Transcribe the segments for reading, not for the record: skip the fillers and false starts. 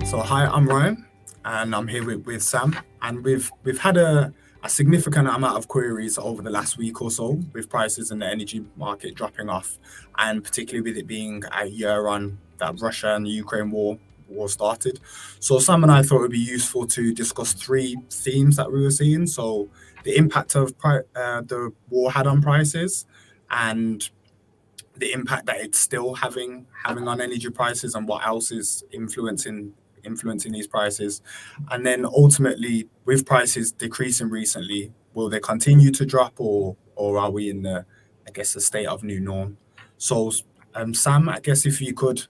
So hi, I'm Ryan, and I'm here with Sam, and we've had a significant amount of queries over the last week or so, with prices in the energy market dropping off, and particularly with it being a year on that Russia and the Ukraine war started. So Sam and I thought it would be useful to discuss three themes that we were seeing. So the impact of the war had on prices, and the impact that it's still having on energy prices, and what else is influencing these prices. And then ultimately, with prices decreasing recently, will they continue to drop, or are we in the, I guess, the state of new norm? So Sam, I guess if you could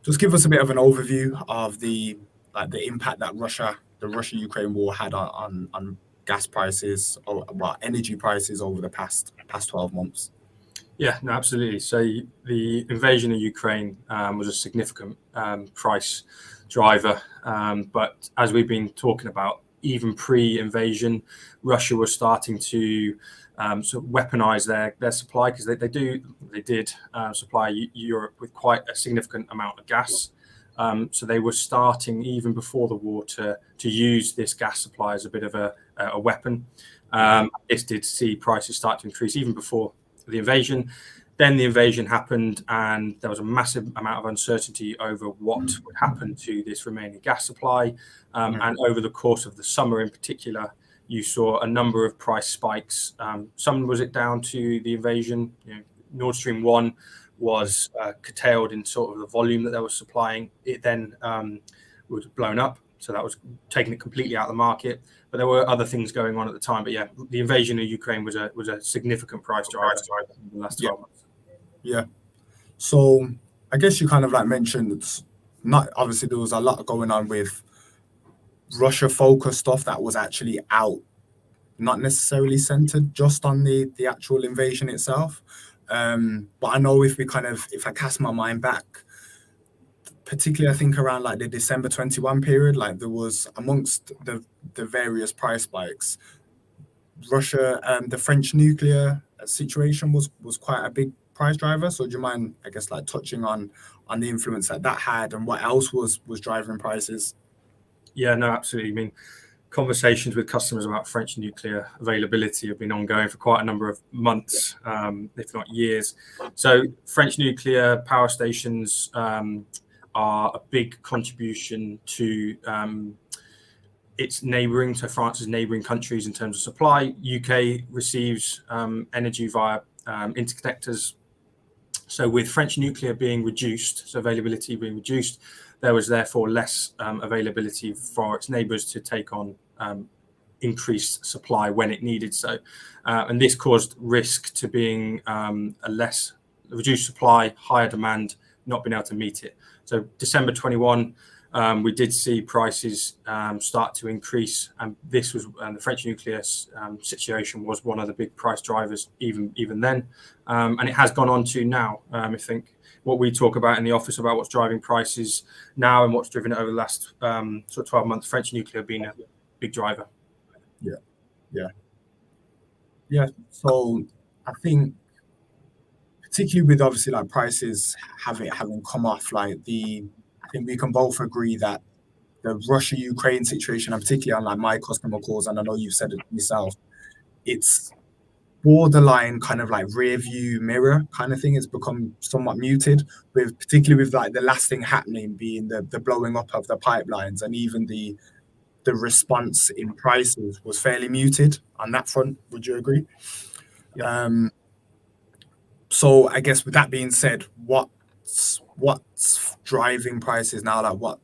just give us a bit of an overview of the impact that the Russia Ukraine war had on gas prices, or well, energy prices over the past 12 months. Yeah, no, absolutely. So the invasion of Ukraine was a significant price driver. But as we've been talking about, even pre-invasion, Russia was starting to sort of weaponize their supply, because they did supply Europe with quite a significant amount of gas. So they were starting, even before the war, to use this gas supply as a bit of a weapon. This did see prices start to increase even before the invasion. Then the invasion happened, and there was a massive amount of uncertainty over what would happen to this remaining gas supply. And over the course of the summer in particular, you saw a number of price spikes. Some was it down to the invasion. Nord Stream 1 was curtailed in sort of the volume that they were supplying. It then was blown up, so that was taking it completely out of the market. But there were other things going on at the time. But yeah, the invasion of Ukraine was a significant price driver in the last 12 months. Yeah. So I guess you kind of like mentioned, it's not obviously there was a lot going on with Russia focused stuff that was actually out, not necessarily centered just on the actual invasion itself. But I know if I cast my mind back, particularly I think around like the December 21 period, like there was amongst the various price spikes, Russia, the French nuclear situation was quite a big price driver. So do you mind, I guess, like touching on the influence that had, and what else was driving prices? Yeah, no, absolutely. I mean, conversations with customers about French nuclear availability have been ongoing for quite a number of months, if not years. So French nuclear power stations are a big contribution to its neighbouring, so France's neighbouring countries in terms of supply. UK receives energy via interconnectors. So with French nuclear being reduced, so availability being reduced, there was therefore less availability for its neighbours to take on increased supply when it needed so. And this caused risk to being a less reduced supply, higher demand, not being able to meet it. So December 21, we did see prices start to increase, and this was the French nuclear situation was one of the big price drivers even then, and it has gone on to now. I think what we talk about in the office about what's driving prices now and what's driven it over the last sort of 12 months, French nuclear being a big driver. Yeah. So I think particularly with obviously like prices having come off, I think we can both agree that the Russia Ukraine situation, and particularly on like my customer calls, and I know you've said it yourself, it's borderline kind of like rear view mirror kind of thing. It's become somewhat muted, with particularly with like the last thing happening being the blowing up of the pipelines, and even the response in prices was fairly muted on that front. Would you agree? Yeah. So I guess with that being said, what's driving prices now? Like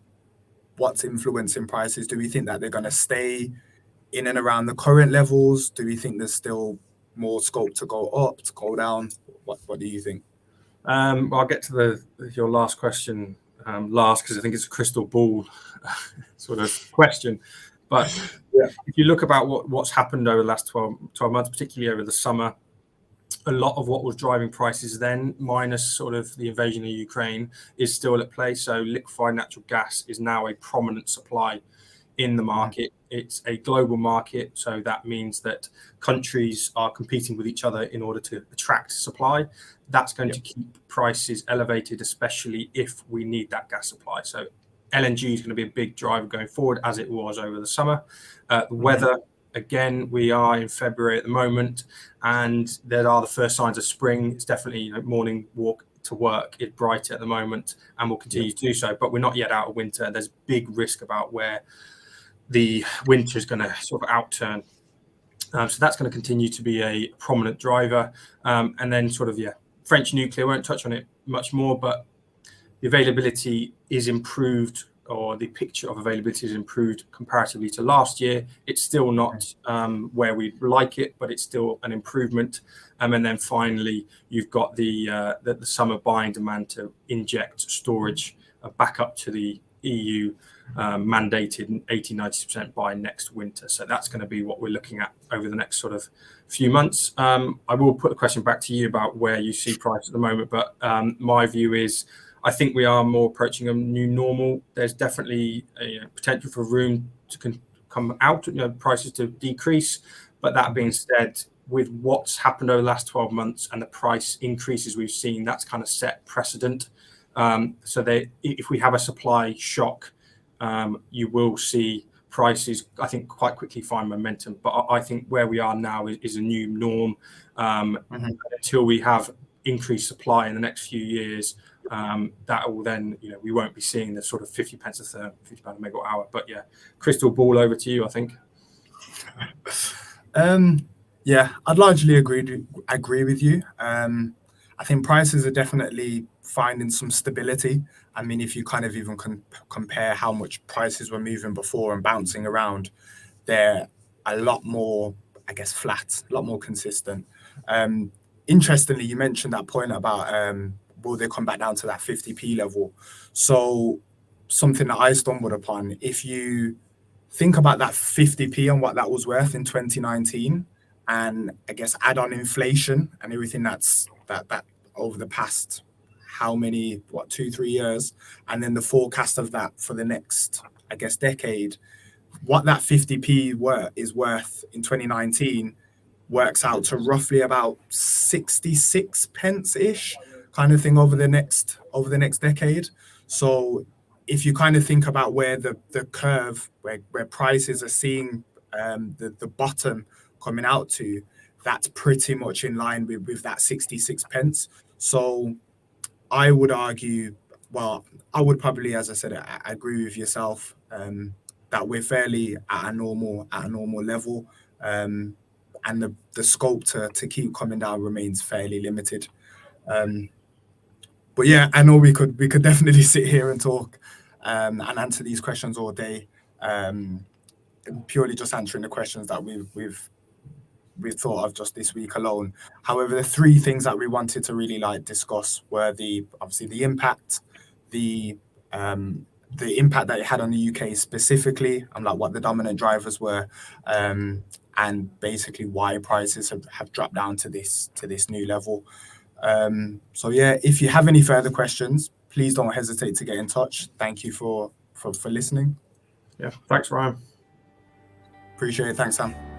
what's influencing prices? Do we think that they're going to stay in and around the current levels? Do we think there's still more scope to go up, to go down? What do you think? I'll get to your last question last, because I think it's a crystal ball sort of question. But Yeah. if you look about what's happened over the last 12 months, particularly over the summer, a lot of what was driving prices then, minus sort of the invasion of Ukraine, is still at play. So liquefied natural gas is now a prominent supply in the market. It's a global market, so that means that countries are competing with each other in order to attract supply. That's going to keep prices elevated, especially if we need that gas supply. So LNG is going to be a big driver going forward, as it was over the summer. The weather, again, we are in February at the moment, and there are the first signs of spring. It's definitely morning walk to work is brighter at the moment and will continue to do so, but we're not yet out of winter. There's big risk about where the winter is going to sort of outturn. So that's going to continue to be a prominent driver. And then sort of, French nuclear, won't touch on it much more, but the availability is improved, or the picture of availability is improved comparatively to last year. It's still not where we'd like it, but it's still an improvement. And then finally, you've got the summer buying demand to inject storage back up to the EU mandated 80-90% by next winter. So that's going to be what we're looking at over the next sort of few months. I will put the question back to you about where you see price at the moment, but my view is I think we are more approaching a new normal. There's definitely potential for room to come out, prices to decrease. But that being said, with what's happened over the last 12 months and the price increases we've seen, that's kind of set precedent. So if we have a supply shock, you will see prices, I think, quite quickly find momentum. But I think where we are now is a new norm. Until we have increased supply in the next few years, that will then, we won't be seeing the sort of 50 pence a therm, 50 pound a megawatt hour. But crystal ball over to you, I think. I'd largely agree with you. I think prices are definitely finding some stability. I mean, if you kind of even compare how much prices were moving before and bouncing around, they're a lot more, I guess, flat, a lot more consistent. Interestingly, you mentioned that point about will they come back down to that 50p level? So something that I stumbled upon, if you think about that 50p and what that was worth in 2019, and I guess add on inflation and everything that over the past how many 2-3 years, and then the forecast of that for the next, I guess, decade, what that 50p is worth in 2019 works out to roughly about 66 pence ish kind of thing over the next decade. So if you kind of think about where the curve, where prices are seeing the bottom coming out to, that's pretty much in line with that 66 pence. So I would argue, I would probably, as I said, I agree with yourself, that we're fairly at a normal level, and the scope to keep coming down remains fairly limited. But I know we could definitely sit here and talk and answer these questions all day, purely just answering the questions that we've thought of just this week alone. However, the three things that we wanted to really discuss were obviously the impact, the impact that it had on the UK specifically, and what the dominant drivers were, and basically why prices have dropped down to this new level. So if you have any further questions, please don't hesitate to get in touch. Thank you for listening. Thanks, Ryan. Appreciate it. Thanks, Sam.